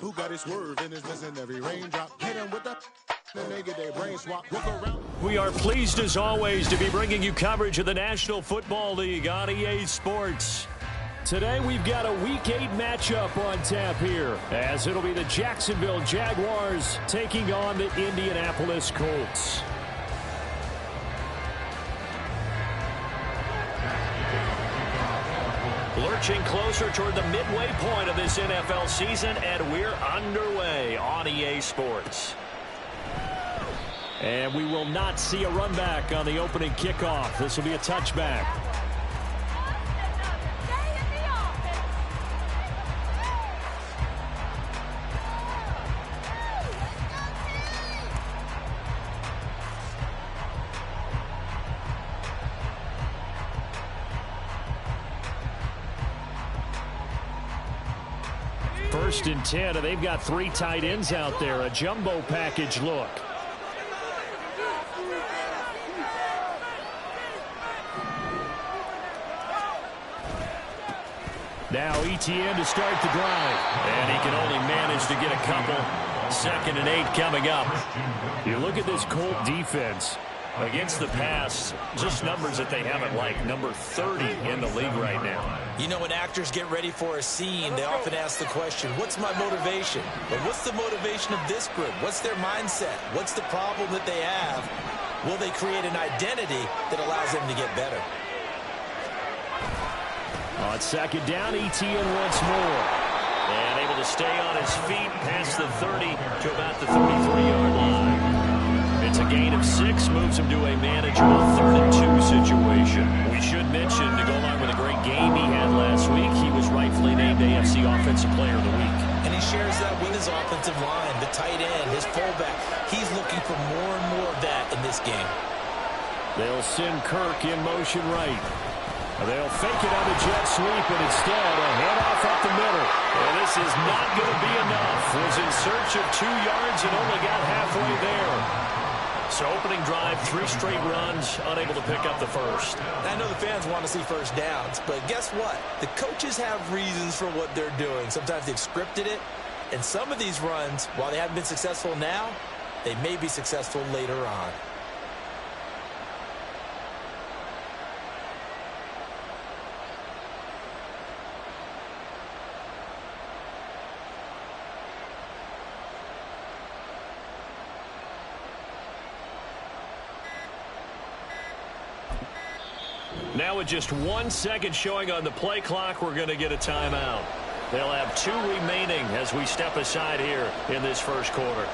Who got his swerve and is missing every raindrop? Hit him with the and they get their brain swap. Look around. We are pleased as always to be bringing you coverage of the National Football League on EA Sports. Today we've got a Week 8 matchup on tap here, as it'll be the Jacksonville Jaguars taking on the Indianapolis Colts. Lurching closer toward the midway point of this NFL season, and we're underway on EA Sports. And we will not see a run back on the opening kickoff. This will be a touchback. First and 10, and they've got 3 tight ends out there. A jumbo package look. Now ETN to start the drive. And he can only manage to get a couple. 2nd and 8 coming up. You look at this Colt defense. Against the pass, just numbers that they haven't liked. Number 30 in the league right now. You know, when actors get ready for a scene, they often ask the question, what's my motivation? But what's the motivation of this group? What's their mindset? What's the problem that they have? Will they create an identity that allows them to get better? On 2nd down, ETN once more. And able to stay on his feet past the 30 to about the 33-yard line. It's a gain of 6, moves him to a manageable 3rd and 2 situation. We should mention, to go along with a great game he had last week, he was rightfully named AFC Offensive Player of the Week. And he shares that with his offensive line, the tight end, his fullback. He's looking for more and more of that in this game. They'll send Kirk in motion right. They'll fake it on the jet sweep, and instead a handoff up the middle. And this is not going to be enough. Was in search of 2 yards and only got halfway there. So opening drive, 3 straight runs, unable to pick up the first. I know the fans want to see first downs, but guess what? The coaches have reasons for what they're doing. Sometimes they've scripted it, and some of these runs, while they haven't been successful now, they may be successful later on. Now with just 1 second showing on the play clock, we're going to get a timeout. They'll have 2 remaining as we step aside here in this first quarter.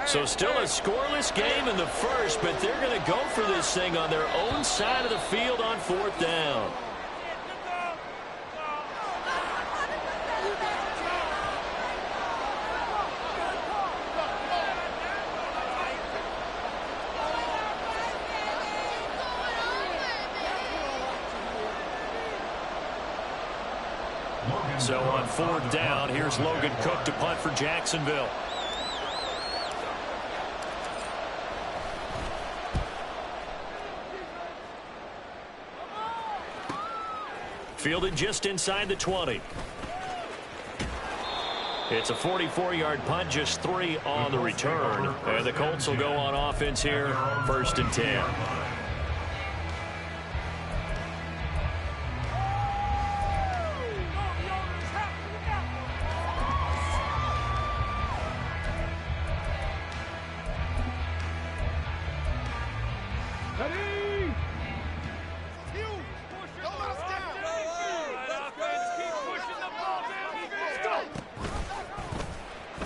So still a scoreless game in the first, but they're going to go for this thing on their own side of the field on 4th down. So on 4th down, here's Logan Cook to punt for Jacksonville. Fielded just inside the 20. It's a 44-yard punt, just 3 on the return. And the Colts will go on offense here, 1st and 10.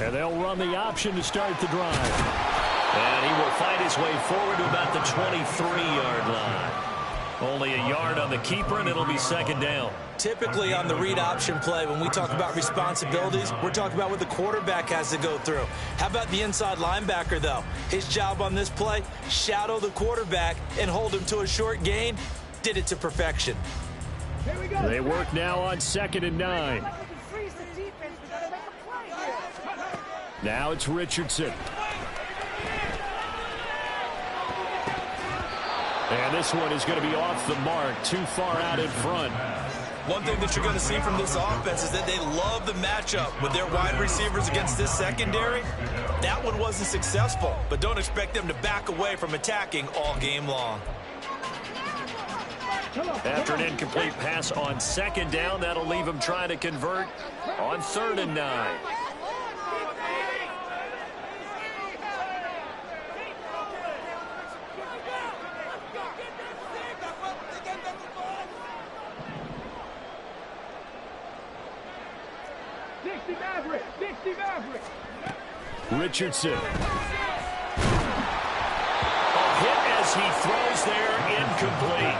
And they'll run the option to start the drive. And he will fight his way forward to about the 23-yard line. Only a yard on the keeper, and it'll be second down. Typically on the read option play, when we talk about responsibilities, we're talking about what the quarterback has to go through. How about the inside linebacker, though? His job on this play, shadow the quarterback and hold him to a short gain. Did it to perfection. They work now on 2nd and 9. Now it's Richardson. And this one is going to be off the mark, too far out in front. One thing that you're going to see from this offense is that they love the matchup with their wide receivers against this secondary. That one wasn't successful, but don't expect them to back away from attacking all game long. After an incomplete pass on 2nd down, that'll leave him trying to convert on 3rd and 9. Richardson. A hit as he throws there, incomplete.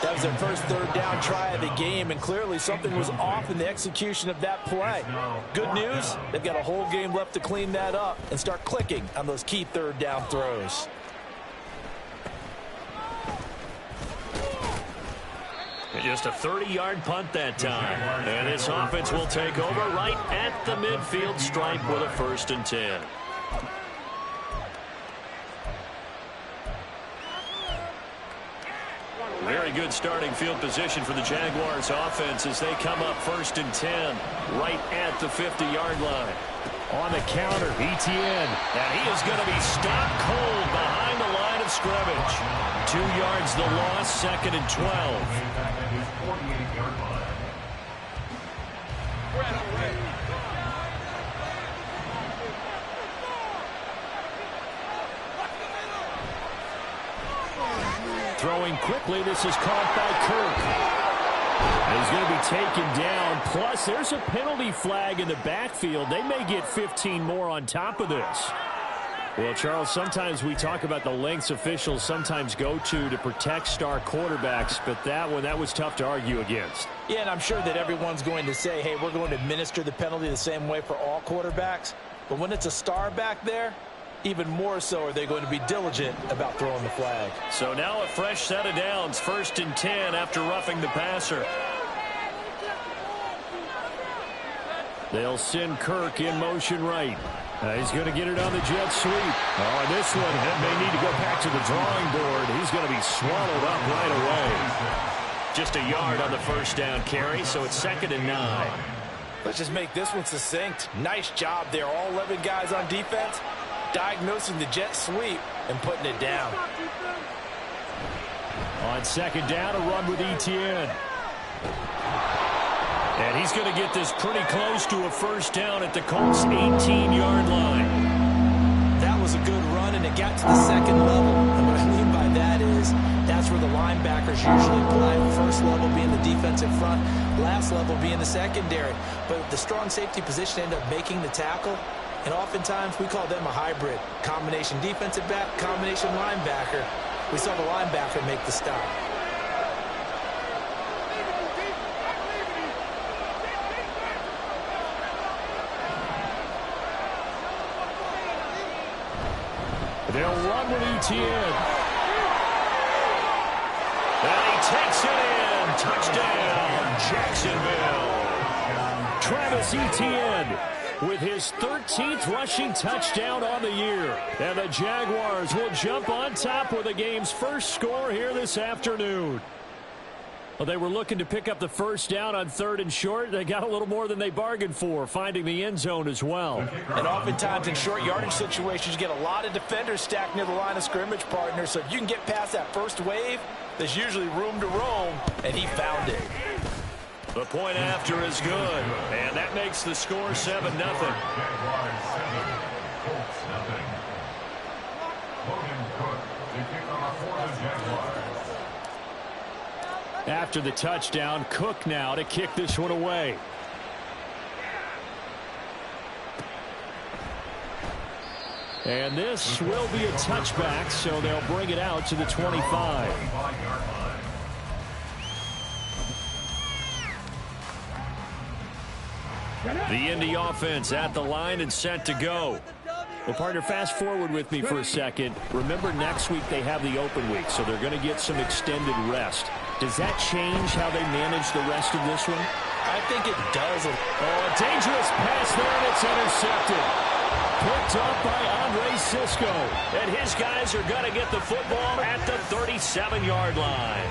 That was their first 3rd down try of the game, and clearly something was off in the execution of that play. Good news, they've got a whole game left to clean that up and start clicking on those key 3rd down throws. Just a 30-yard punt that time. And this offense will take over right at the midfield stripe with a 1st and 10. Very good starting field position for the Jaguars offense as they come up 1st and 10 right at the 50-yard line. On the counter, Etienne. And he is going to be stopped cold behind the line of scrimmage. 2 yards the loss, 2nd and 12. Throwing quickly, this is caught by Kirk. He's going to be taken down. Plus, there's a penalty flag in the backfield. They may get 15 more on top of this. Well, Charles, sometimes we talk about the lengths officials sometimes go to protect star quarterbacks, but that was tough to argue against. Yeah, and I'm sure that everyone's going to say, hey, we're going to administer the penalty the same way for all quarterbacks. But when it's a star back there, even more so are they going to be diligent about throwing the flag. So now a fresh set of downs, 1st and 10 after roughing the passer. They'll send Kirk in motion right. He's going to get it on the jet sweep. Oh, and this one may need to go back to the drawing board. He's going to be swallowed up right away. Just a yard on the 1st down carry, so it's 2nd and 9. Let's just make this one succinct. Nice job there. All 11 guys on defense diagnosing the jet sweep and putting it down. On 2nd down, a run with Etienne. And he's going to get this pretty close to a 1st down at the Colts' 18-yard line. That was a good run, and it got to the 2nd level. And what I mean by that is that's where the linebackers usually play. First level being the defensive front, last level being the secondary. But the strong safety position ended up making the tackle. And oftentimes we call them a hybrid. Combination defensive back, combination linebacker. We saw the linebacker make the stop. They'll run with Etienne. And he takes it in. Touchdown, Jacksonville. Travis Etienne with his 13th rushing touchdown on the year. And the Jaguars will jump on top with the game's first score here this afternoon. Well, they were looking to pick up the 1st down on 3rd and short. They got a little more than they bargained for, finding the end zone as well. And oftentimes in short yardage situations, you get a lot of defenders stacked near the line of scrimmage, partner. So if you can get past that first wave, there's usually room to roam, and he found it. The point after is good, and that makes the score 7-0. After the touchdown, Cook now to kick this one away. And this will be a touchback, so they'll bring it out to the 25. The Indy offense at the line and set to go. Well, partner, fast forward with me for a second. Remember, next week they have the open week, so they're going to get some extended rest. Does that change how they manage the rest of this one? I think it does. Oh, a dangerous pass there, and it's intercepted. Picked up by Andre Cisco. And his guys are going to get the football at the 37-yard line.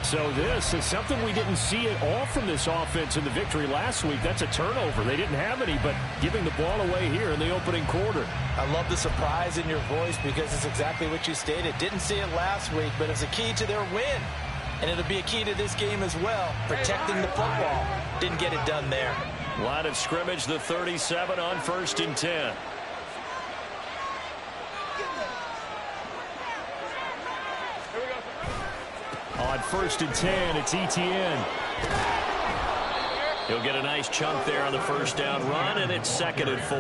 So this is something we didn't see at all from this offense in the victory last week. That's a turnover. They didn't have any, but giving the ball away here in the opening quarter. I love the surprise in your voice because it's exactly what you stated. Didn't see it last week, but it's a key to their win. And it'll be a key to this game as well, protecting the football. Didn't get it done there. Line of scrimmage, the 37 on 1st and 10. On 1st and 10, it's Etienne. He'll get a nice chunk there on the first down run, and it's 2nd and 4.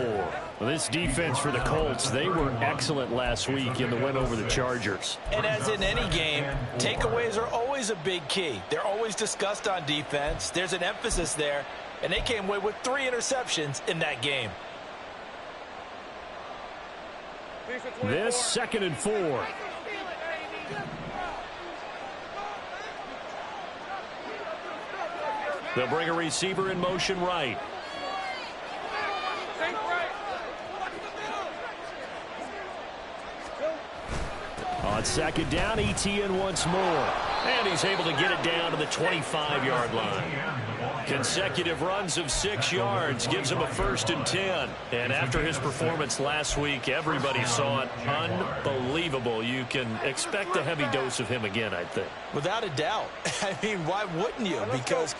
Well, this defense for the Colts, they were excellent last week in the win over the Chargers. And as in any game, takeaways are always a big key. They're always discussed on defense. There's an emphasis there, and they came away with 3 interceptions in that game. This 2nd and 4. They'll bring a receiver in motion right. On 2nd down, Etienne once more. And he's able to get it down to the 25-yard line. Consecutive runs of 6 yards gives him a 1st and 10. And after his performance last week, everybody saw it. Unbelievable. You can expect a heavy dose of him again, I think. Without a doubt. I mean, why wouldn't you? Because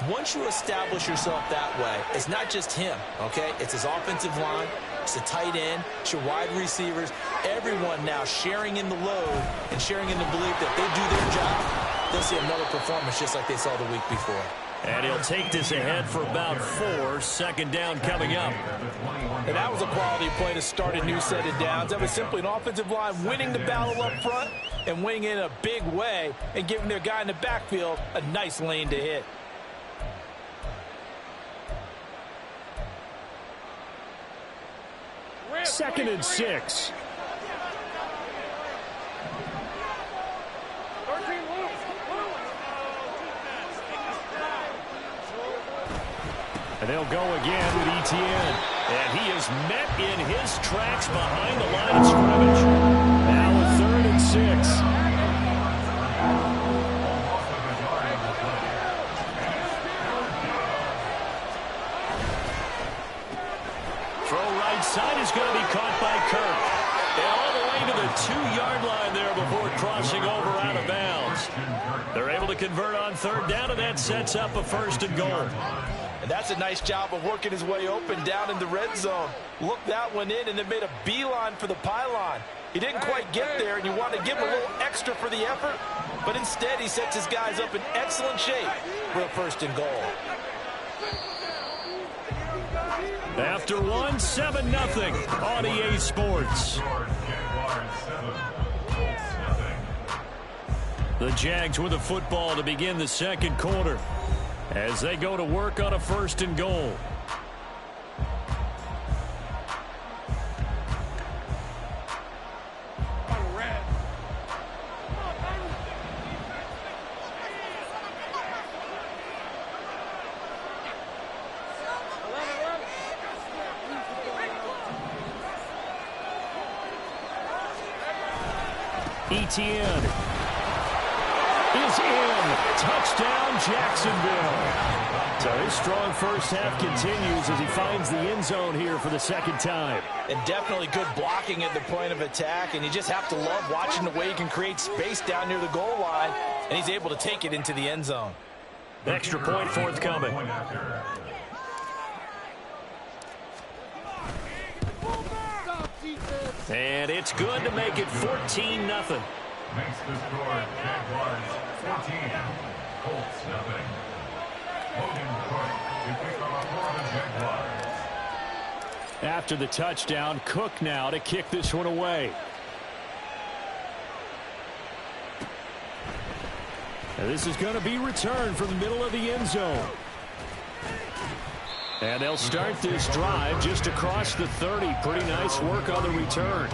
once you establish yourself that way, it's not just him, okay? It's his offensive line, it's the tight end, it's your wide receivers, everyone now sharing in the load and sharing in the belief that they do their job, they'll see another performance just like they saw the week before. And he'll take this ahead for about 4. 2nd down coming up. And that was a quality play to start a new set of downs. That was simply an offensive line winning the battle up front and winning in a big way and giving their guy in the backfield a nice lane to hit. Second and 6. And they'll go again with Etienne. And he is met in his tracks behind the line of scrimmage. Now a 3rd and 6. Throw right side is going to be caught by Kirk. And all the way to the 2-yard line there before crossing over out of bounds. They're able to convert on 3rd down, and that sets up a 1st and goal. And that's a nice job of working his way open down in the red zone. Looked that one in and then made a beeline for the pylon. He didn't quite get there, and you want to give him a little extra for the effort. But instead, he sets his guys up in excellent shape for a 1st and goal. After 1, 7-0 on EA Sports. The Jags with the football to begin the 2nd quarter as they go to work on a 1st and goal. Etienne is in. Touchdown, Jacksonville. So his strong first half continues as he finds the end zone here for the 2nd time. And definitely good blocking at the point of attack, and you just have to love watching the way he can create space down near the goal line, and he's able to take it into the end zone. Extra point forthcoming. And it's good to make it 14-0. Makes the score Jaguars 14, Colts 0. Logan Court to pick up for the Jaguars. After the touchdown, Cook now to kick this one away. And this is going to be returned from the middle of the end zone. And they'll start this drive just across the 30. Pretty nice work on the return.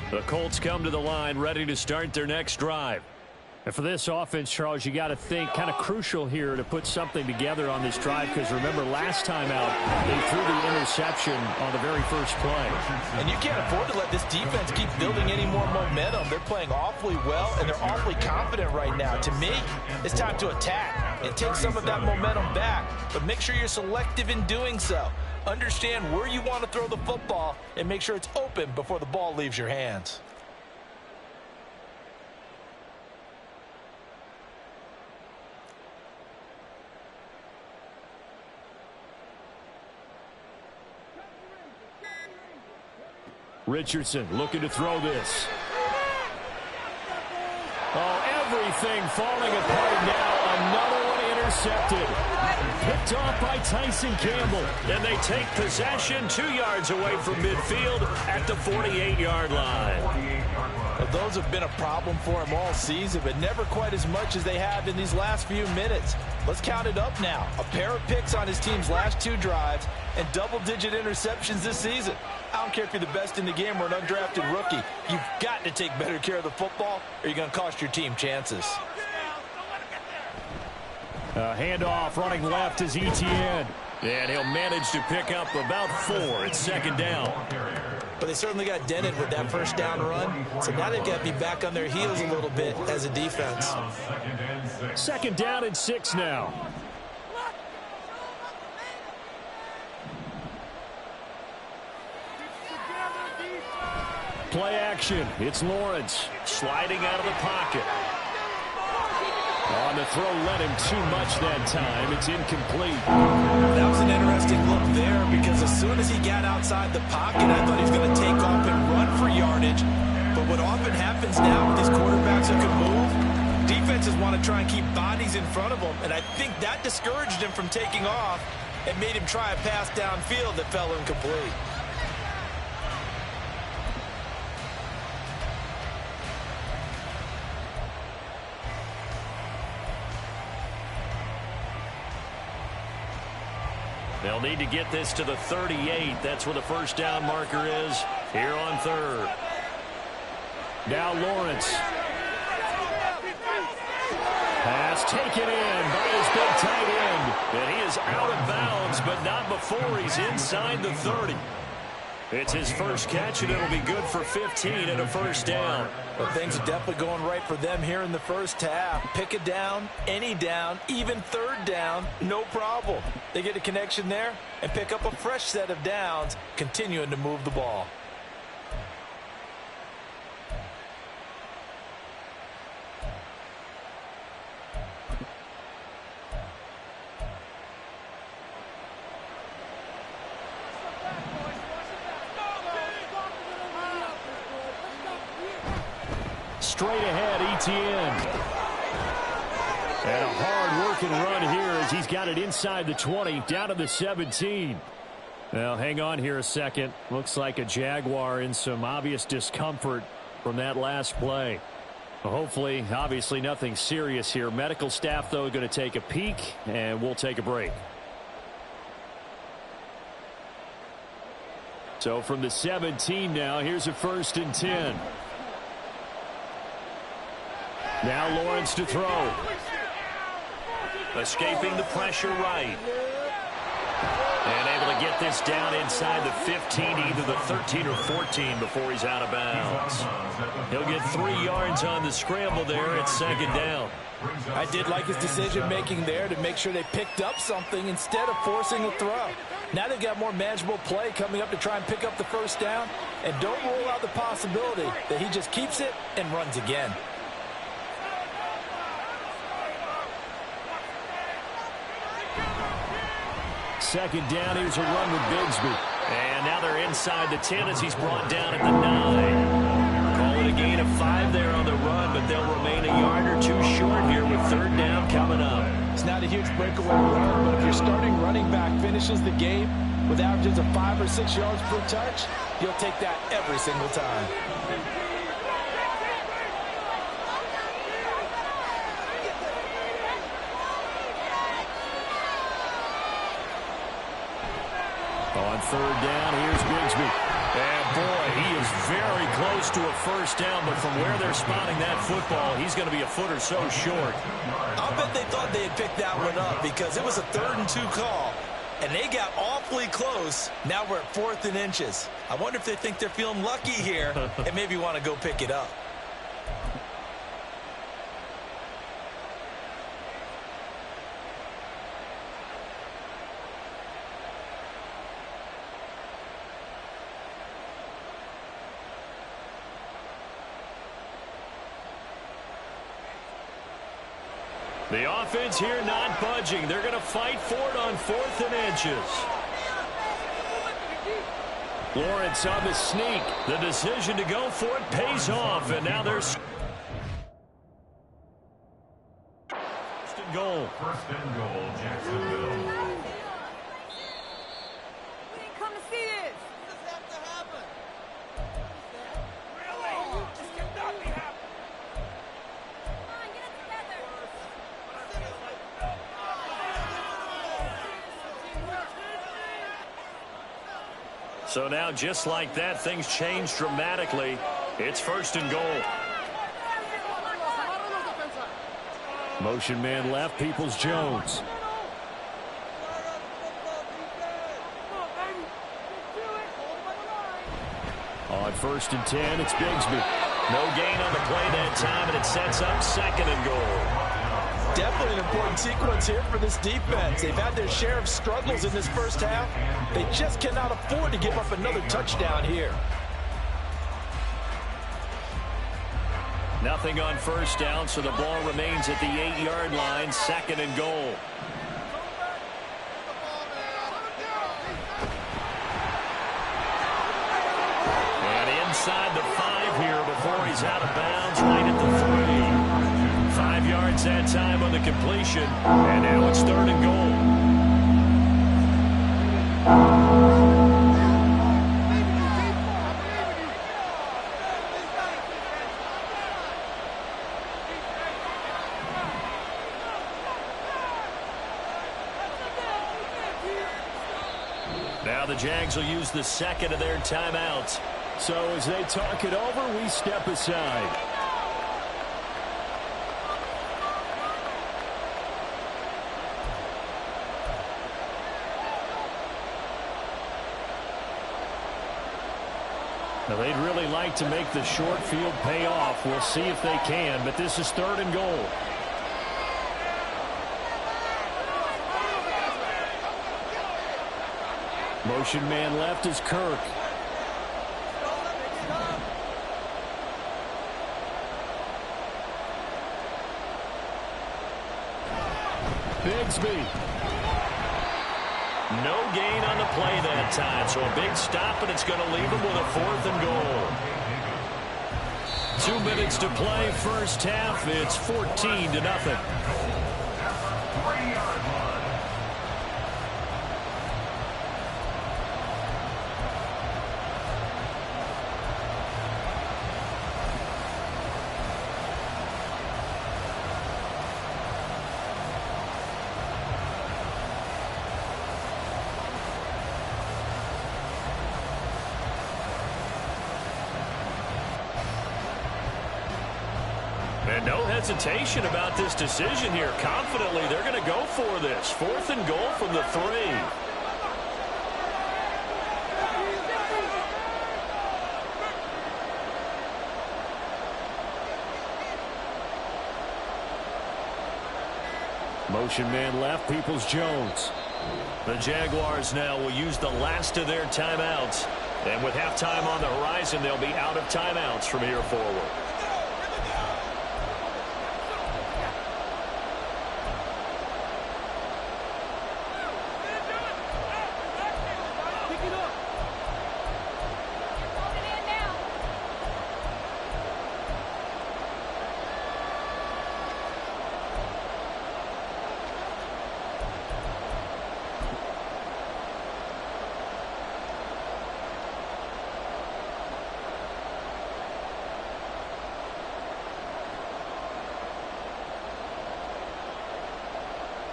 The Colts come to the line, ready to start their next drive. And for this offense, Charles, you got to think kind of crucial here to put something together on this drive, because remember last time out they threw the interception on the very first play. And you can't afford to let this defense keep building any more momentum. They're playing awfully well, and they're awfully confident right now. To me, it's time to attack and take some of that momentum back, but make sure you're selective in doing so. Understand where you want to throw the football and make sure it's open before the ball leaves your hands. Richardson looking to throw this. Oh, everything falling apart now. Another one intercepted. Picked off by Tyson Campbell. And they take possession 2 yards away from midfield at the 48-yard line. Well, those have been a problem for him all season, but never quite as much as they have in these last few minutes. Let's count it up now. A pair of picks on his team's last 2 drives and double-digit interceptions this season. I don't care if you're the best in the game or an undrafted rookie. You've got to take better care of the football or you're going to cost your team chances. Handoff running left is Etienne. And he'll manage to pick up about 4. It's second down. But they certainly got dented with that first down run. So now they've got to be back on their heels a little bit as a defense. Second down and 6 now. Play action. It's Lawrence sliding out of the pocket. On the throw, led him too much that time. It's incomplete. That was an interesting look there, because as soon as he got outside the pocket, I thought he was going to take off and run for yardage. But what often happens now with these quarterbacks that can move, defenses want to try and keep bodies in front of them, and I think that discouraged him from taking off and made him try a pass downfield that fell incomplete. They'll need to get this to the 38. That's where the first down marker is here on third. Now Lawrence. Pass taken in by his big tight end. And he is out of bounds, but not before he's inside the 30. It's his first catch, and it'll be good for 15 and a first down. Well, things are definitely going right for them here in the first half. Pick a down, any down, even third down, no problem. They get a connection there and pick up a fresh set of downs, continuing to move the ball. Straight ahead, Etienne. And a hard-working run here as he's got it inside the 20, down to the 17. Well, hang on here a second. Looks like a Jaguar in some obvious discomfort from that last play. Well, hopefully, obviously nothing serious here. Medical staff, though, going to take a peek, and we'll take a break. So from the 17 now, here's a 1st and 10. Now Lawrence to throw. Escaping the pressure right. And able to get this down inside the 15, either the 13 or 14 before he's out of bounds. He'll get 3 yards on the scramble there. It's second down. I did like his decision-making there to make sure they picked up something instead of forcing a throw. Now they've got more manageable play coming up to try and pick up the first down. And don't rule out the possibility that he just keeps it and runs again. Second down, here's a run with Bigsby. And now they're inside the 10 as he's brought down at the 9. Call with a gain of 5 there on the run, but they'll remain a yard or two short here with third down coming up. It's not a huge breakaway run, but if your starting running back finishes the game with averages of 5 or 6 yards per touch, you'll take that every single time. On third down, here's Bigsby. And boy, he is very close to a first down, but from where they're spotting that football, he's going to be a foot or so short. I'll bet they thought they had picked that one up because it was a 3rd and 2 call, and they got awfully close. Now we're at 4th and inches. I wonder if they think they're feeling lucky here and maybe want to go pick it up. The offense here not budging. They're going to fight for it on 4th and inches. Lawrence on the sneak. The decision to go for it pays off, and now there's first and goal. First and goal, Jacksonville. Come to see this. This has to happen. Really? This cannot be happening. Come on, get it together. So now, just like that, things change dramatically. It's first and goal. Motion man left, Peoples-Jones. On 1st and 10, it's Bigsby. No gain on the play that time, and it sets up 2nd and goal. Definitely an important sequence here for this defense. They've had their share of struggles in this first half. They just cannot afford to give up another touchdown here. Nothing on first down, so the ball remains at the 8-yard line, 2nd and goal. And inside the 5 here before he's out of bounds, right at the 3. 5 yards that time on the completion, and now it's 3rd and goal. Now the Jags will use the 2nd of their timeouts. So as they talk it over, we step aside. Now they'd really like to make the short field pay off. We'll see if they can, but this is 3rd and goal. Motion man left is Kirk. Bigsby. No gain on the play that time, so a big stop, and it's going to leave them with a 4th and goal. 2 minutes to play, first half. It's 14-0. And no hesitation about this decision here. Confidently, they're going to go for this. 4th and goal from the 3. Motion man left, Peoples-Jones. The Jaguars now will use the last of their timeouts. And with halftime on the horizon, they'll be out of timeouts from here forward.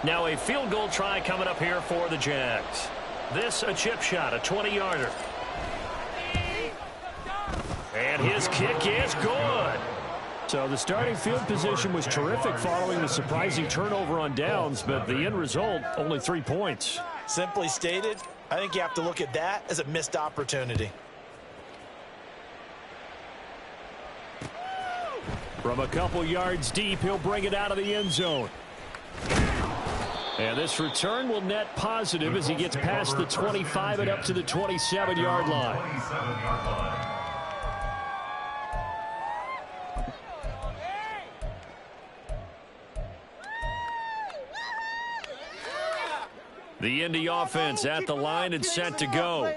Now a field goal try coming up here for the Jags. This a chip shot, a 20-yarder. And his kick is good. So the starting field position was terrific following the surprising turnover on downs, but the end result, only 3 points. Simply stated, I think you have to look at that as a missed opportunity. From a couple yards deep, he'll bring it out of the end zone. And this return will net positive as he gets past the 25 and up to the 27-yard line. The Indy offense at the line and set to go.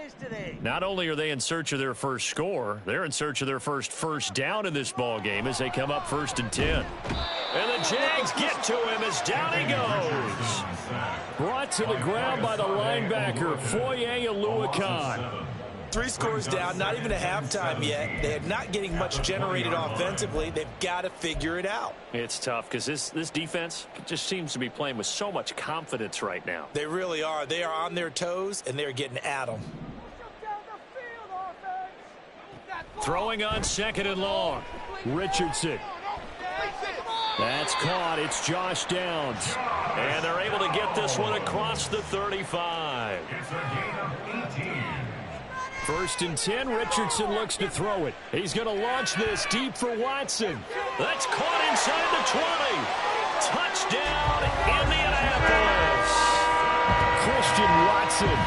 Not only are they in search of their first score, they're in search of their first down in this ball game as they come up 1st and 10. And the Jags get to him as down he goes. Brought to the ground by the linebacker, Foye Oluokun. 3 scores down, not even a halftime yet. They're not getting much generated offensively. They've got to figure it out. It's tough because this defense just seems to be playing with so much confidence right now. They really are. They are on their toes, and they're getting at them. Throwing on 2nd and long. Richardson. That's caught. It's Josh Downs. And they're able to get this one across the 35. It's a gain of 18. 1st and 10. Richardson looks to throw it. He's going to launch this deep for Watson. That's caught inside the 20. Touchdown, Indianapolis. Christian Watson.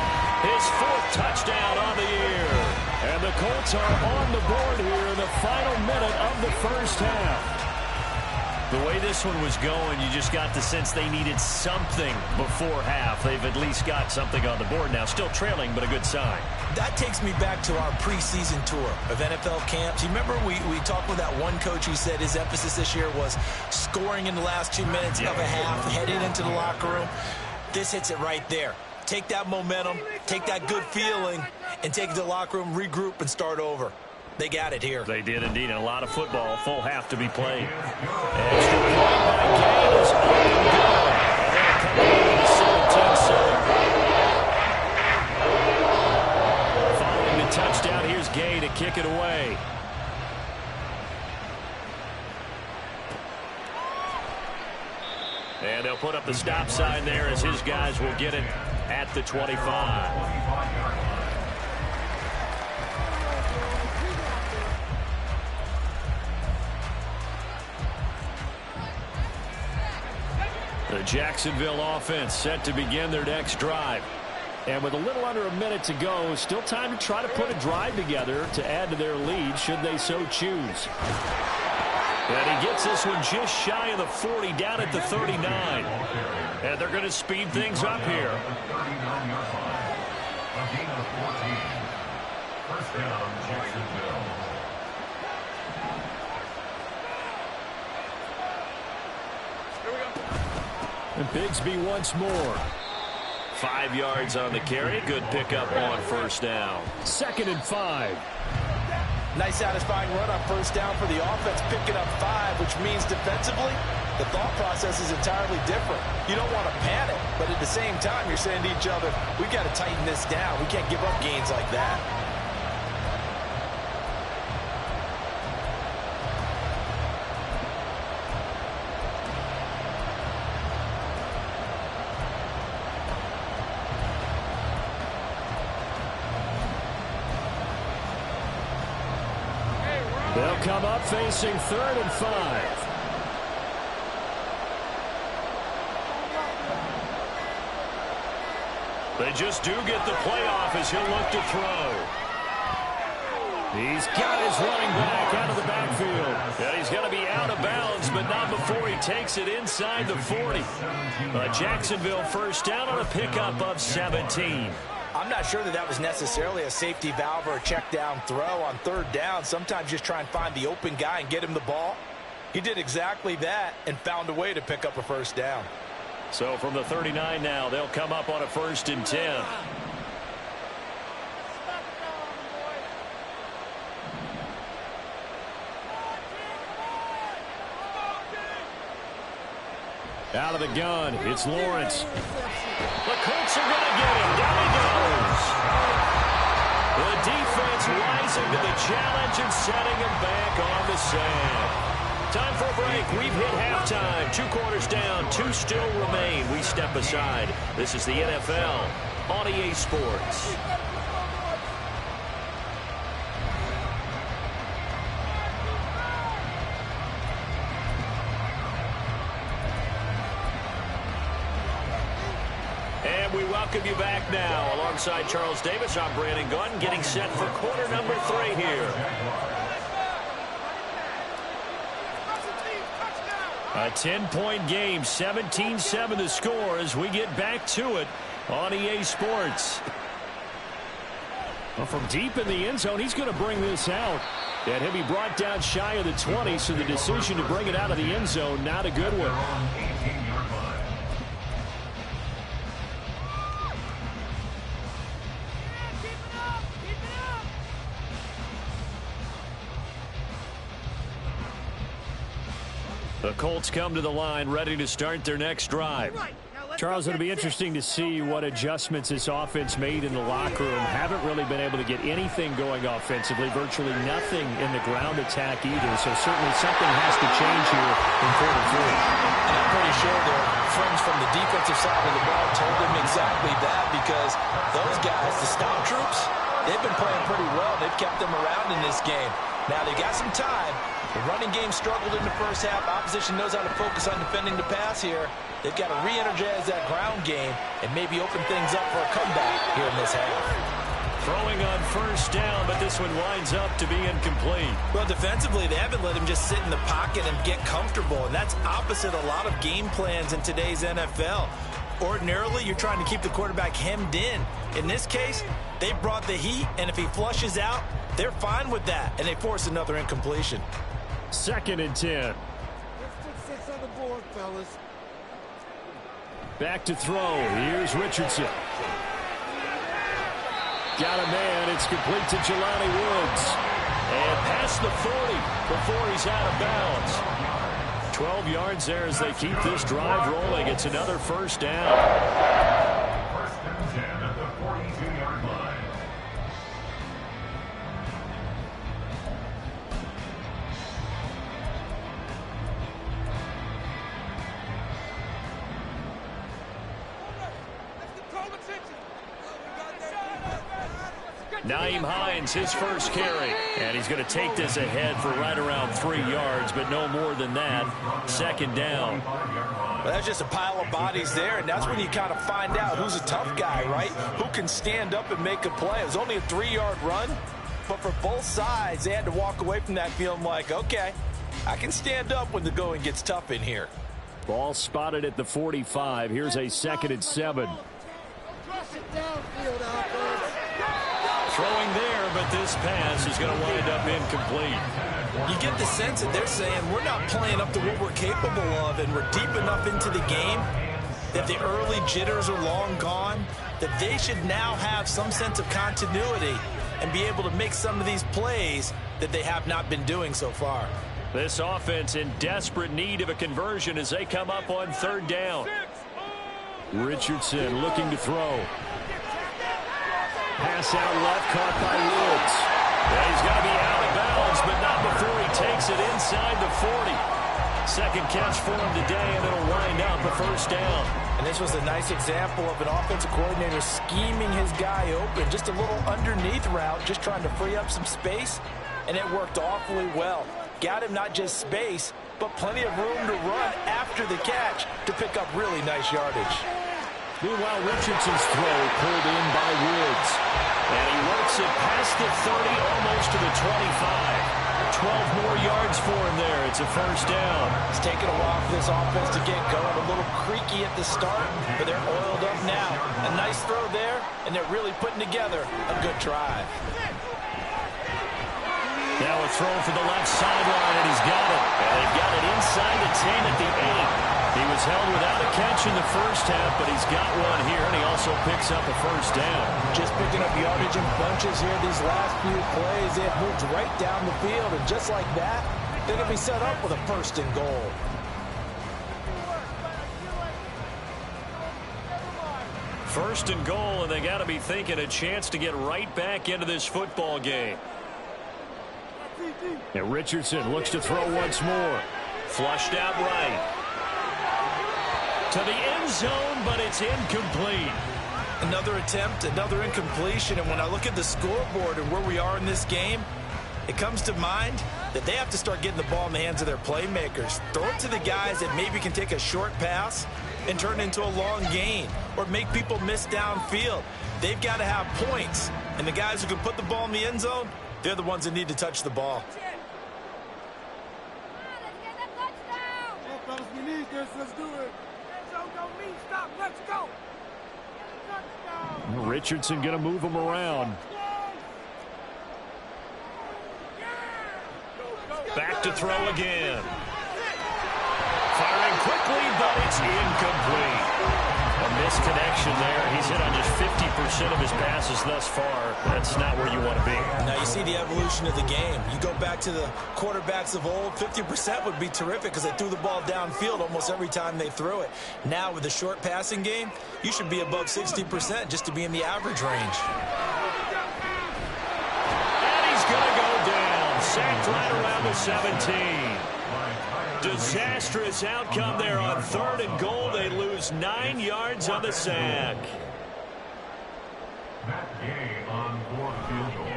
His 4th touchdown on the year. And the Colts are on the board here in the final minute of the first half. The way this one was going, you just got the sense they needed something before half. They've at least got something on the board now. Still trailing, but a good sign. That takes me back to our preseason tour of NFL camps. You remember we talked with that one coach who said his emphasis this year was scoring in the last 2 minutes of a half, heading into the locker room. This hits it right there. Take that momentum, take that good feeling, and take it to the locker room, regroup, and start over. They got it here. They did indeed. A lot of football, full half to be played. Extra point by Gay is up and good. And they're coming into the 17-7. Following the touchdown, here's Gay to kick it away. And they'll put up the stop sign there as his guys will get it at the 25. The Jacksonville offense set to begin their next drive. And with a little under a minute to go, still time to try to put a drive together to add to their lead should they so choose. And he gets this one just shy of the 40 down at the 39. And they're going to speed things up here. First down, Jacksonville. And Bigsby once more. 5 yards on the carry. Good pickup on 1st down. 2nd and 5. Nice satisfying run on 1st down for the offense, picking up 5, which means defensively, the thought process is entirely different. You don't want to panic, but at the same time, you're saying to each other, we've got to tighten this down. We can't give up gains like that. They'll come up facing 3rd and 5. They just do get the playoff as he'll look to throw. He's got his running back out of the backfield. Yeah, he's going to be out of bounds, but not before he takes it inside the 40. Jacksonville 1st down on a pickup of 17. I'm not sure that was necessarily a safety valve or a check down throw on 3rd down. Sometimes just try and find the open guy and get him the ball. He did exactly that and found a way to pick up a 1st down. So from the 39 now, they'll come up on a 1st and 10. Out of the gun, it's Lawrence. The Colts are going to get him. Down he goes. The defense rising to the challenge and setting him back on the sand. Time for a break. We've hit halftime. 2 quarters down. 2 still remain. We step aside. This is the NFL on EA Sports. And we welcome you back now. Alongside Charles Davis, I'm Brandon Gunn, getting set for quarter number 3 here. A 10-point game, 17-7 the score as we get back to it on EA Sports. Well, from deep in the end zone, he's going to bring this out. And he'll be brought down shy of the 20, so the decision to bring it out of the end zone, not a good one. The Colts come to the line, ready to start their next drive. Charles, it'll be interesting to see what adjustments this offense made in the locker room. Haven't really been able to get anything going offensively, virtually nothing in the ground attack either. So certainly something has to change here in quarter 3. And I'm pretty sure their friends from the defensive side of the ball told them exactly that, because those guys, the stop troops, they've been playing pretty well. They've kept them around in this game. Now they got some time. The running game struggled in the first half. Opposition knows how to focus on defending the pass here. They've got to re-energize that ground game and maybe open things up for a comeback here in this half. Throwing on first down, but this one winds up to be incomplete. Well, defensively, they haven't let him just sit in the pocket and get comfortable, and that's opposite a lot of game plans in today's NFL. Ordinarily, you're trying to keep the quarterback hemmed in. In this case, they brought the heat, and if he flushes out, they're fine with that, and they force another incompletion. 2nd and 10. Let's put 6 on the board, fellas. Back to throw. Here's Richardson. Got a man. It's complete to Jelani Woods. And past the 40 before he's out of bounds. 12 yards there as they keep this drive rolling. It's another first down. 1st and 10 at the 42-yard line. Nyheim Hines, his first carry. And he's going to take this ahead for right around 3 yards, but no more than that. 2nd down. Well, that's just a pile of bodies there, and that's when you kind of find out who's a tough guy, right? Who can stand up and make a play. It was only a 3-yard run, but for both sides, they had to walk away from that feeling like, okay, I can stand up when the going gets tough in here. Ball spotted at the 45. Here's a 2nd and 7. Throwing there, but this pass is going to wind up incomplete. You get the sense that they're saying we're not playing up to what we're capable of, and we're deep enough into the game that the early jitters are long gone, that they should now have some sense of continuity and be able to make some of these plays that they have not been doing so far. This offense in desperate need of a conversion as they come up on 3rd down. Richardson looking to throw. Pass out left, caught by Woods. Yeah, he's got to be out of bounds, but not before he takes it inside the 40. 2nd catch for him today, and it'll wind up a first down. And this was a nice example of an offensive coordinator scheming his guy open. Just a little underneath route, just trying to free up some space, and it worked awfully well. Got him not just space, but plenty of room to run after the catch to pick up really nice yardage. Meanwhile, Richardson's throw pulled in by Woods. And he works it past the 30, almost to the 25. 12 more yards for him there. It's a first down. It's taken a while for this offense to get going. A little creaky at the start, but they're oiled up now. A nice throw there, and they're really putting together a good drive. Now a throw for the left sideline, and he's got it. And they've got it inside the 10 at the 8. He was held without a catch in the first half, but he's got one here, and he also picks up a first down. Just picking up yardage in bunches here these last few plays. They have moved right down the field, and just like that, they're going to be set up with a 1st and goal. First and goal, and they got to be thinking a chance to get right back into this football game. And Richardson looks to throw once more. Flushed out right. To the end zone, but it's incomplete. Another attempt, another incompletion, and when I look at the scoreboard and where we are in this game, it comes to mind that they have to start getting the ball in the hands of their playmakers. Throw it to the guys that maybe can take a short pass and turn it into a long gain or make people miss downfield. They've got to have points, and the guys who can put the ball in the end zone, they're the ones that need to touch the ball. We need this. Let's do it. Don't mean stop. Let's go. Richardson going to move him around. Back to throw again. Firing quickly, but it's incomplete. A misconnection there. He's hit on just 50% of his passes thus far. That's not where you want to be. Now you see the evolution of the game. You go back to the quarterbacks of old, 50% would be terrific because they threw the ball downfield almost every time they threw it. Now with the short passing game, you should be above 60% just to be in the average range. And he's going to go down. Sacked right around the 17. Disastrous outcome there on 3rd and goal. They lose 9 yards on the sack. Matt Gay on 4th field goal.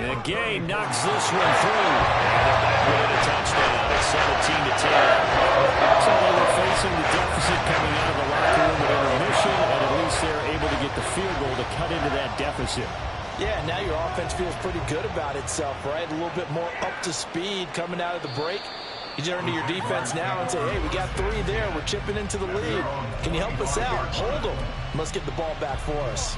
And Gay knocks this one through. And they're back with a touchdown. It's 17-10. So they were facing the deficit coming out of the locker room at intermission, and at least they're able to get the field goal to cut into that deficit. Yeah, now your offense feels pretty good about itself, right? A little bit more up to speed coming out of the break. You turn to your defense now and say, hey, we got 3 there. We're chipping into the lead. Can you help us out? Hold them. Let's get the ball back for us.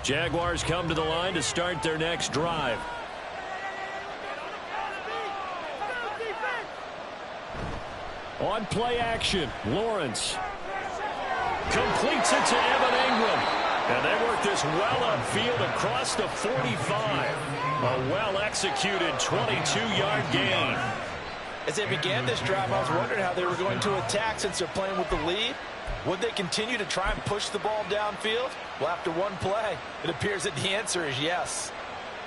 Jaguars come to the line to start their next drive. On play action, Lawrence. Completes it to Evan Ingram. And they work this well upfield across the 45. A well-executed 22-yard gain. As they began this drive, I was wondering how they were going to attack since they're playing with the lead. Would they continue to try and push the ball downfield? Well, after one play, it appears that the answer is yes.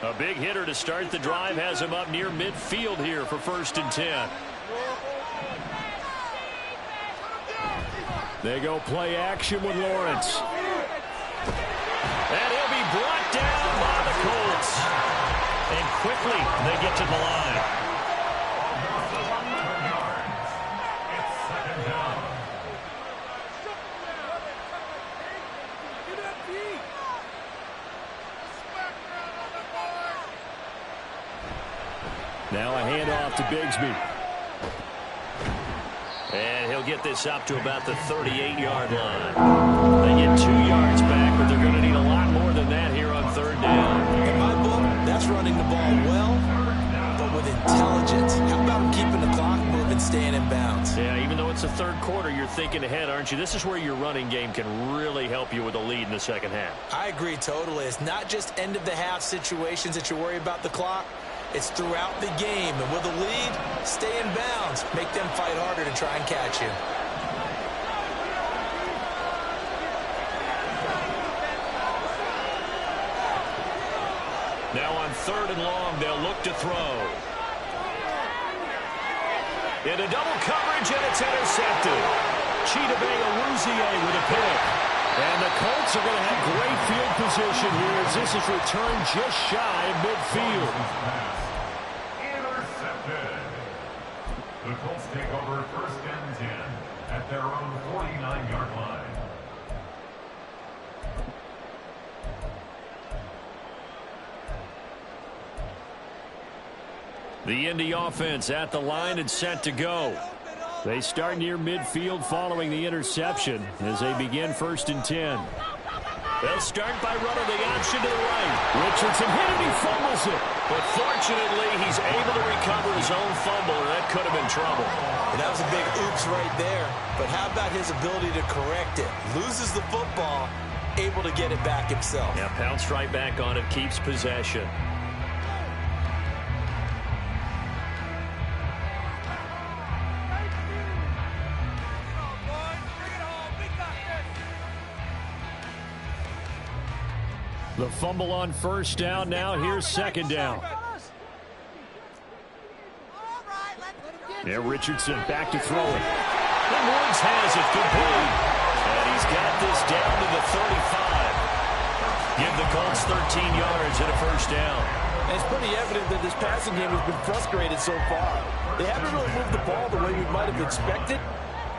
A big hitter to start the drive has him up near midfield here for 1st and 10. They go play action with Lawrence. And he'll be brought down by the Colts. And quickly, they get to the line. It's 2nd down. Now a handoff to Bigsby. And he'll get this up to about the 38-yard line. They get 2 yards back, but they're going to need a lot more than that here on 3rd down. In my book, that's running the ball well, but with intelligence. How about keeping the clock moving, staying in bounds? Yeah, even though it's the 3rd quarter, you're thinking ahead, aren't you? This is where your running game can really help you with a lead in the 2nd half. I agree totally. It's not just end-of-the-half situations that you worry about the clock. It's throughout the game. And with a lead, stay in bounds. Make them fight harder to try and catch you. Now on 3rd and long, they'll look to throw. Into double coverage, and it's intercepted. Chidobe Awuzie with a pick. And the Colts are going to have great field position here as this is returned just shy of midfield. Intercepted. The Colts take over 1st and 10 at their own 49-yard line. The Indy offense at the line and set to go. They start near midfield following the interception as they begin 1st and 10. They'll start by running the option to the right. Richardson hit it, he fumbles it. But fortunately, he's able to recover his own fumble, or that could have been trouble. And that was a big oops right there. But how about his ability to correct it? Loses the football, able to get it back himself. Yeah, pounced right back on it, keeps possession. The fumble on first down. Now here's second down. There, Richardson back to throw it. And Woods has it complete. And he's got this down to the 35. Give the Colts 13 yards and a first down. And it's pretty evident that this passing game has been frustrated so far. They haven't really moved the ball the way we might have expected,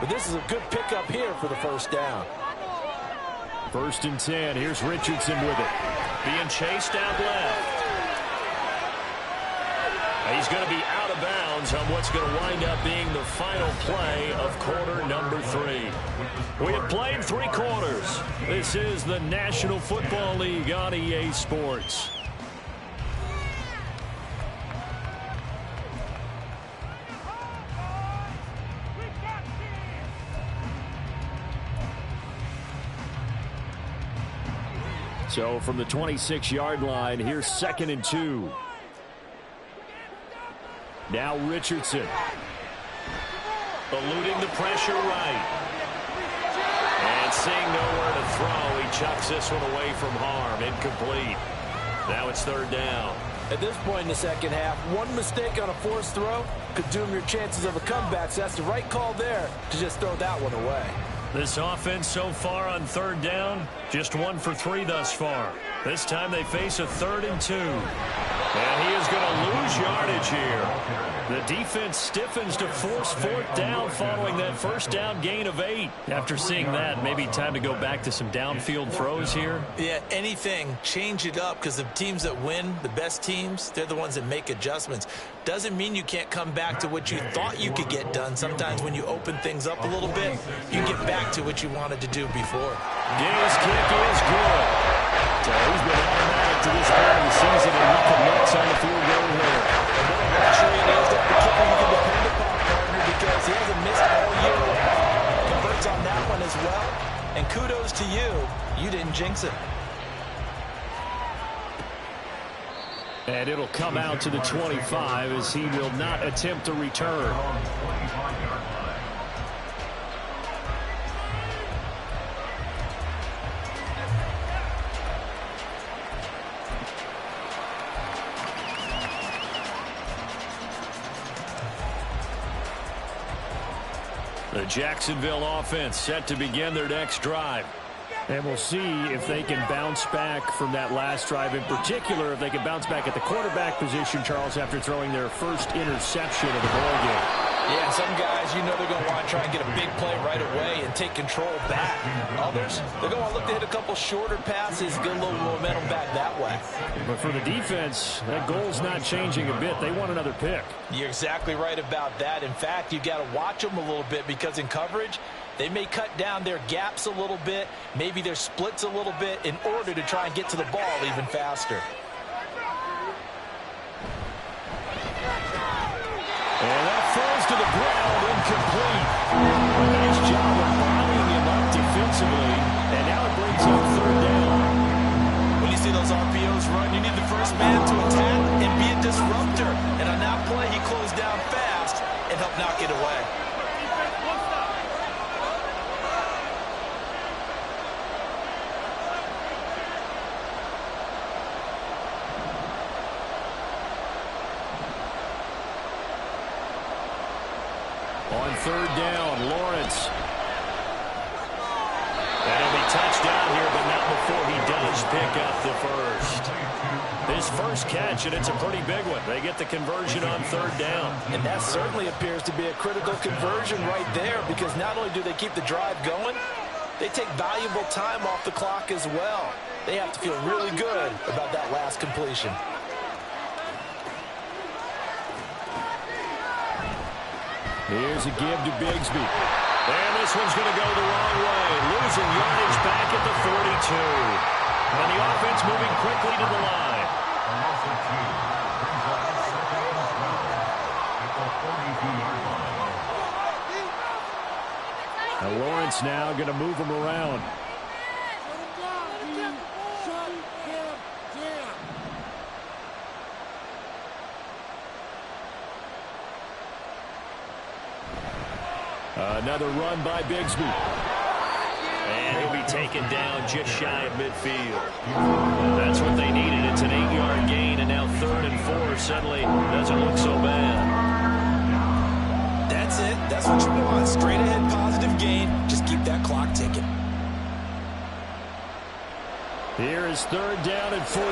but this is a good pickup here for the first down. First and 10. Here's Richardson with it. Being chased out left. He's going to be out of bounds on what's going to wind up being the final play of quarter number 3. We have played 3 quarters. This is the National Football League on EA Sports. So from the 26-yard line, here's second and 2. Now Richardson. Eluding the pressure right. And seeing nowhere to throw, he chucks this one away from harm. Incomplete. Now it's third down. At this point in the second half, one mistake on a forced throw could doom your chances of a comeback. So that's the right call there to just throw that one away. This offense so far on third down, just 1 for 3 thus far. This time they face a 3rd and 2. And he is going to lose yardage here. The defense stiffens to force 4th down following that first down gain of 8. After seeing that, maybe time to go back to some downfield throws here. Yeah, anything, change it up, because the teams that win, the best teams, they're the ones that make adjustments. Doesn't mean you can't come back to what you thought you could get done. Sometimes when you open things up a little bit, you get back to what you wanted to do before. His kick is good. So he's been automatic to this part of the season, and he connects on the field goal here. And what a luxury it is that the kicker you can depend upon, partner, because he hasn't missed all year long. Converts on that one as well. And kudos to you. You didn't jinx it. And it'll come out to the 25 as he will not attempt to return. The Jacksonville offense set to begin their next drive. And we'll see if they can bounce back from that last drive. In particular, if they can bounce back at the quarterback position, Charles, after throwing their first interception of the ball game. Yeah, some guys, you know they're going to want to try and get a big play right away and take control back. Others, they're going to look to hit a couple shorter passes, get a little momentum back that way. But for the defense, that goal's not changing a bit. They want another pick. You're exactly right about that. In fact, you got to watch them a little bit, because in coverage, they may cut down their gaps a little bit, maybe their splits a little bit, in order to try and get to the ball even faster. And that falls to the ground, incomplete. Nice job of bombing him up defensively, and now it brings up third down. When you see those RPOs run, you need the first man to attack and be a disruptor. And on that play, he closed down fast and helped knock it away. On third down, Lawrence. And he'll be touched down here, but not before he does pick up the first. His first catch, and it's a pretty big one. They get the conversion on third down. And that certainly appears to be a critical conversion right there, because not only do they keep the drive going, they take valuable time off the clock as well. They have to feel really good about that last completion. Here's a give to Bigsby. And this one's going to go the wrong way. Losing yardage back at the 42. And the offense moving quickly to the line. A loss of 2 brings up second and 12 at the 42-yard line. Now Lawrence now going to move him around. Another run by Bigsby. And he'll be taken down just shy of midfield. That's what they needed. It's an 8-yard gain, and now 3rd and 4 suddenly doesn't look so bad. That's it. That's what you want. Straight ahead positive gain. Just keep that clock ticking. Here is 3rd down and 4.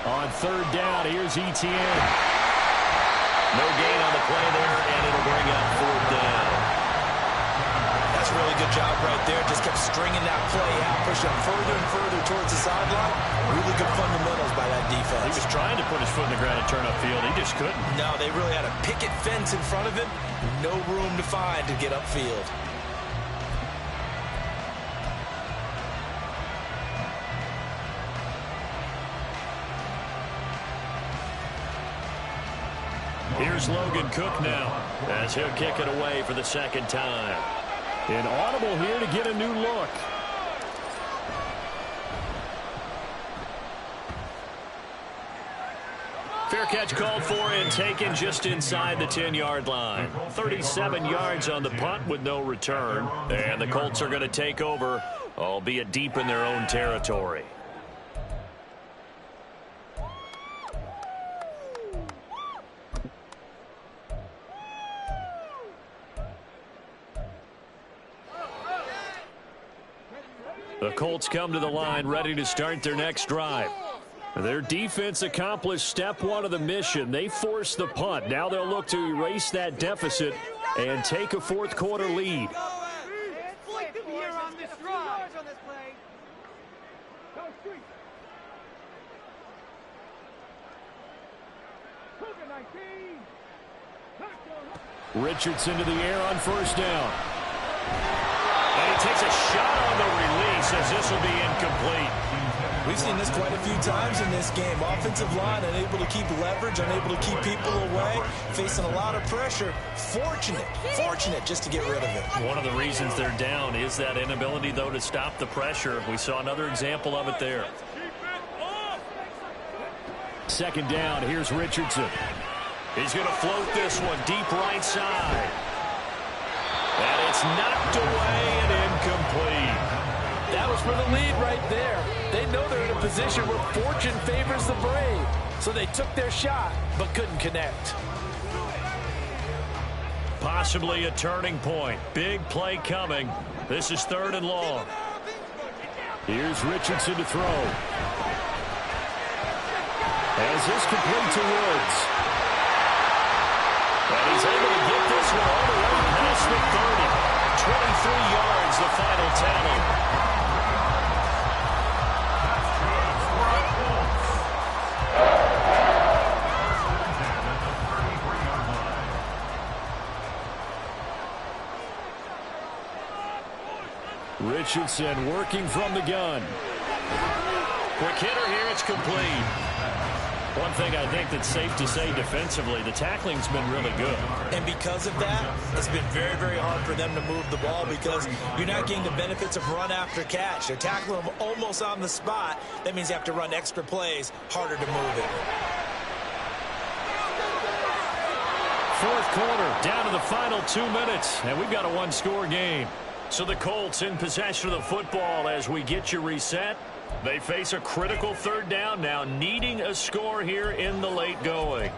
On 3rd down, here's Etienne. No gain on the play there, and it'll bring up 4th down. That's a really good job right there. Just kept stringing that play out, pushing it further and further towards the sideline. Really good fundamentals by that defense. He was trying to put his foot in the ground and turn upfield. He just couldn't. No, they really had a picket fence in front of him. No room to find to get upfield. Here's Logan Cook now as he'll kick it away for the 2nd time. An audible here to get a new look. Fair catch called for and taken just inside the 10-yard line. 37 yards on the punt with no return. And the Colts are going to take over, albeit deep in their own territory. The Colts come to the line ready to start their next drive. Their defense accomplished step 1 of the mission. They forced the punt. Now they'll look to erase that deficit and take a 4th quarter lead. Richardson to the air on 1st down. And he takes a shot on the release as this will be incomplete. We've seen this quite a few times in this game. Offensive line unable to keep leverage, unable to keep people away, facing a lot of pressure. Fortunate just to get rid of it. One of the reasons they're down is that inability, though, to stop the pressure. We saw another example of it there. 2nd down, here's Richardson. He's going to float this one deep right side. And it's knocked away and incomplete. That was for the lead right there. They know they're in a position where fortune favors the brave. So they took their shot, but couldn't connect. Possibly a turning point. Big play coming. This is 3rd and long. Here's Richardson to throw. As this complete to Woods. And he's able to get this one all the way past the 30. 23 yards, the final tally. Richardson working from the gun. Quick hitter here, it's complete. One thing I think that's safe to say defensively, the tackling's been really good. And because of that, it's been very, very hard for them to move the ball because you're not getting the benefits of run after catch. They're tackling them almost on the spot. That means you have to run extra plays, harder to move it. 4th quarter, down to the final 2 minutes, and we've got a 1-score game. So the Colts in possession of the football as we get you reset. They face a critical 3rd down now, needing a score here in the late going.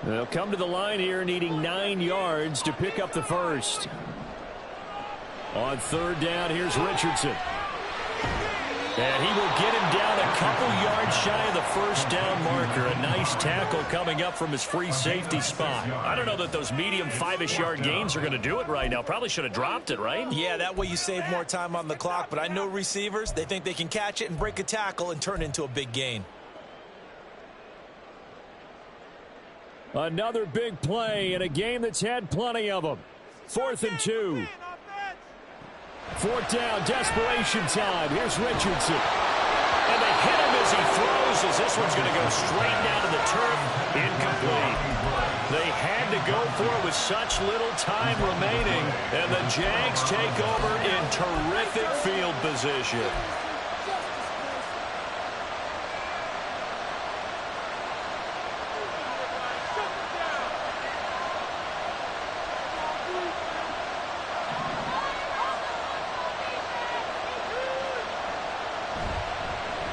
They'll come to the line here needing 9 yards to pick up the first. On third down, here's Richardson. And he will get him down a couple yards shy of the first down marker. A nice tackle coming up from his free safety spot. I don't know that those medium 5-ish yard gains are going to do it right now. Probably should have dropped it, right? Yeah, that way you save more time on the clock. But I know receivers, they think they can catch it and break a tackle and turn it into a big gain. Another big play in a game that's had plenty of them. 4th and 2. 4th down, desperation time. Here's Richardson. And they hit him as he throws, as this one's going to go straight down to the turf. Incomplete. They had to go for it with such little time remaining. And the Jags take over in terrific field position.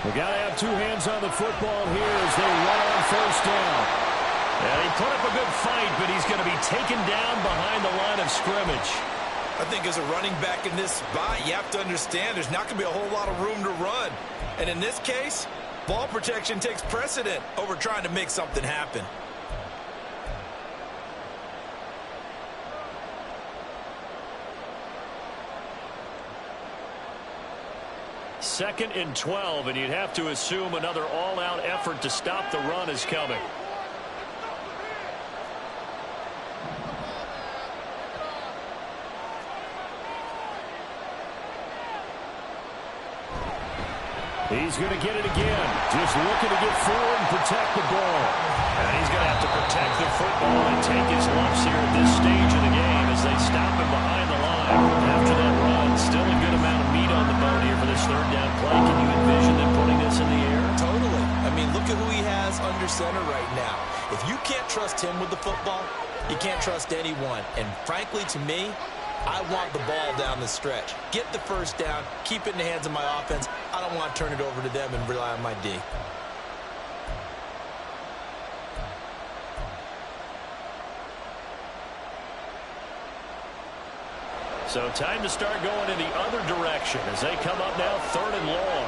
We got to have 2 hands on the football here as they run on first down. And he put up a good fight, but he's going to be taken down behind the line of scrimmage. I think as a running back in this spot, you have to understand there's not going to be a whole lot of room to run. And in this case, ball protection takes precedent over trying to make something happen. Second and 12, and you'd have to assume another all-out effort to stop the run is coming. He's going to get it again. Just looking to get forward and protect the ball. And he's going to have to protect the football and take his lumps here at this stage of the game as they stop him behind the line. After that run, still a good amount of meat on the bone here for this third down play. Can you envision them putting this in the air? Totally. I mean, look at who he has under center right now. If you can't trust him with the football, you can't trust anyone. And frankly, to me, I want the ball down the stretch. Get the first down, keep it in the hands of my offense. I don't want to turn it over to them and rely on my D. So time to start going in the other direction as they come up now 3rd and long.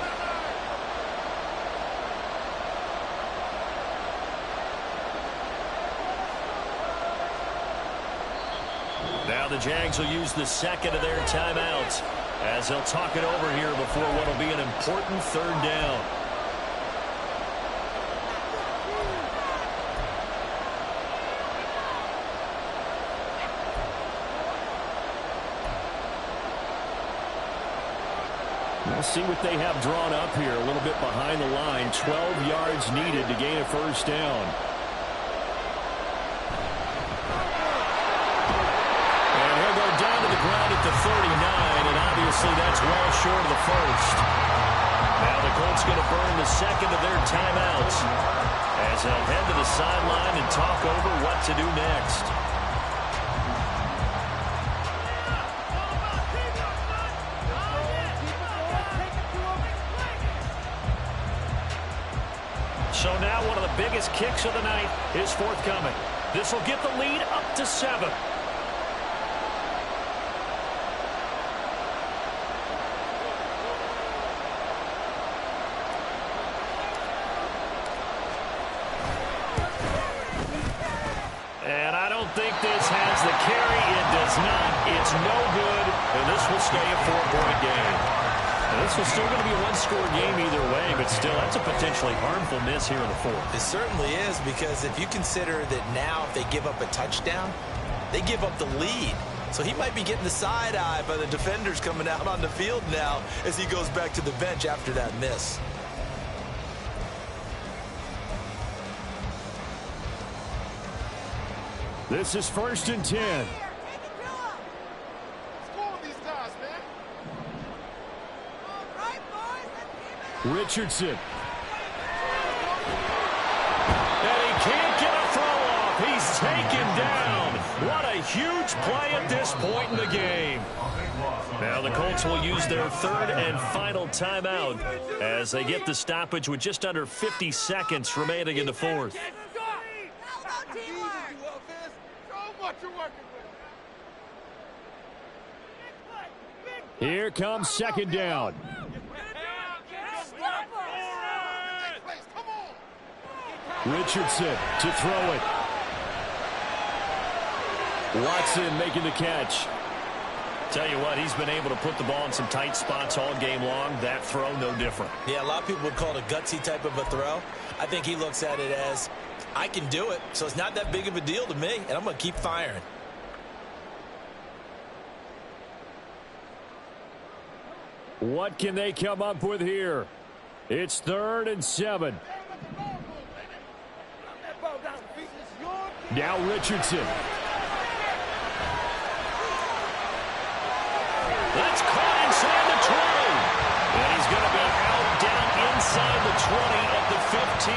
Now the Jags will use the second of their timeouts as they'll talk it over here before what will be an important 3rd down. We'll see what they have drawn up here a little bit behind the line. 12 yards needed to gain a first down. And he'll go down to the ground at the 39, and obviously that's well short of the first. Now the Colts going to burn the second of their timeouts as they'll head to the sideline and talk over what to do next. So now one of the biggest kicks of the night is forthcoming. This will get the lead up to 7. And I don't think this has the carry. It does not. It's no good. And this will stay a 4-point game. And this was still going to be a one-score game either way, but still, that's a potentially harmful miss here in the 4th. It certainly is, because if you consider that now if they give up a touchdown, they give up the lead. So he might be getting the side-eye by the defenders coming out on the field now as he goes back to the bench after that miss. This is 1st and 10. Richardson. And he can't get a throw off. He's taken down. What a huge play at this point in the game. Now the Colts will use their 3rd and final timeout as they get the stoppage with just under 50 seconds remaining in the 4th. Teamwork! Here comes second down. Richardson to throw it. Watson making the catch. Tell you what, he's been able to put the ball in some tight spots all game long. That throw, no different. Yeah, a lot of people would call it a gutsy type of a throw. I think he looks at it as, I can do it, so it's not that big of a deal to me, and I'm going to keep firing. What can they come up with here? It's 3rd and 7. Now Richardson. That's caught inside the 20. And he's going to be out down inside the 20 at the 15.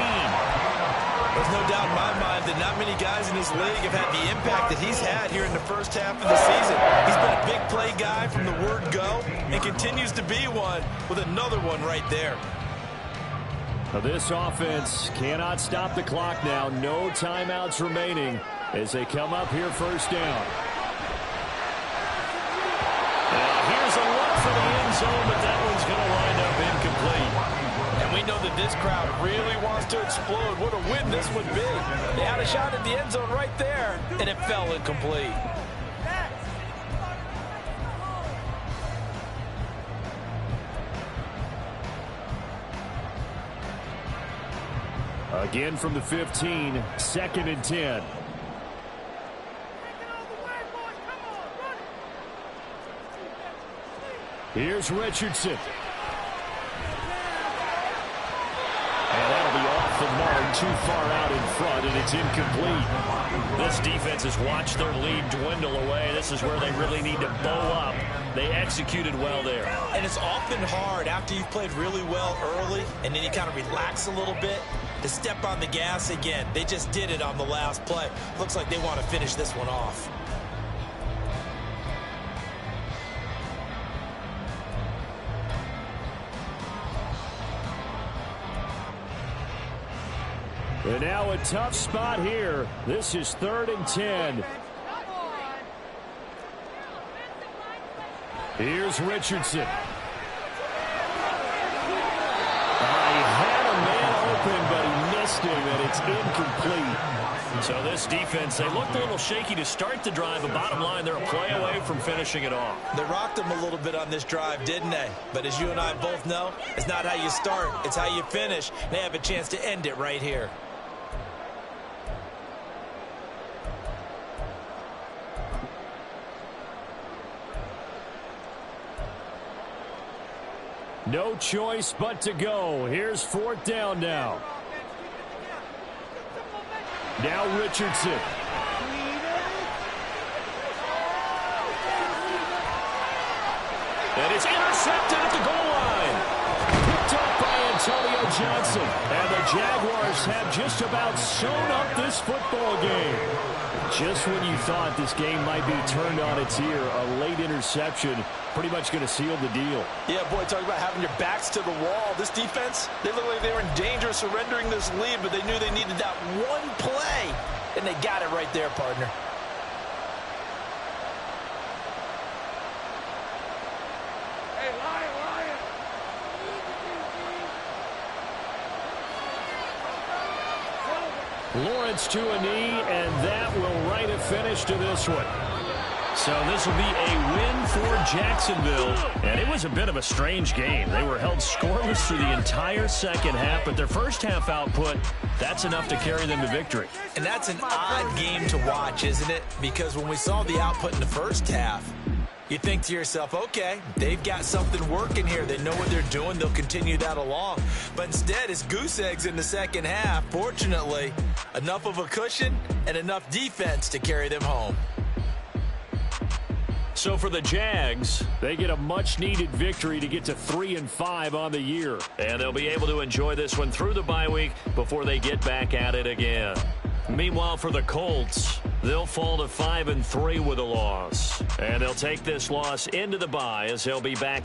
There's no doubt in my mind that not many guys in this league have had the impact that he's had here in the first half of the season. He's been a big play guy from the word go and continues to be one with another one right there. This offense cannot stop the clock now. No timeouts remaining as they come up here first down. Here's a look for the end zone, but that one's going to wind up incomplete. And we know that this crowd really wants to explode. What a win this would be. They had a shot at the end zone right there, and it fell incomplete. Again from the 15, 2nd and 10. Here's Richardson. And that'll be off the mark, too far out in front, and it's incomplete. This defense has watched their lead dwindle away. This is where they really need to bow up. They executed well there. And it's often hard after you've played really well early and then you kind of relax a little bit to step on the gas again. They just did it on the last play. Looks like they want to finish this one off. And now a tough spot here. This is 3rd and 10. Here's Richardson. He had a man open, but he missed him, and it's incomplete. So this defense, they looked a little shaky to start the drive, but bottom line, they're a play away from finishing it off. They rocked them a little bit on this drive, didn't they? But as you and I both know, it's not how you start, it's how you finish. They have a chance to end it right here. No choice but to go. Here's 4th down now. Now Richardson. And it's intercepted at the goal line. Picked up by Antonio Johnson. And the Jaguars have just about sewn up this football game. Just when you thought this game might be turned on its ear, a late interception pretty much going to seal the deal. Yeah, boy, talk about having your backs to the wall. This defense, they look like they were in danger of surrendering this lead, but they knew they needed that one play, and they got it right there, partner. Lawrence to a knee, and that will write a finish to this one. So this will be a win for Jacksonville. And it was a bit of a strange game. They were held scoreless through the entire second half, but their first half output, that's enough to carry them to victory. And that's an odd game to watch, isn't it? Because when we saw the output in the first half, you think to yourself, okay, they've got something working here. They know what they're doing. They'll continue that along. But instead, it's goose eggs in the second half. Fortunately, enough of a cushion and enough defense to carry them home. So for the Jags, they get a much-needed victory to get to 3-5 on the year. And they'll be able to enjoy this one through the bye week before they get back at it again. Meanwhile, for the Colts, they'll fall to 5-3 with a loss. And they'll take this loss into the bye as they'll be back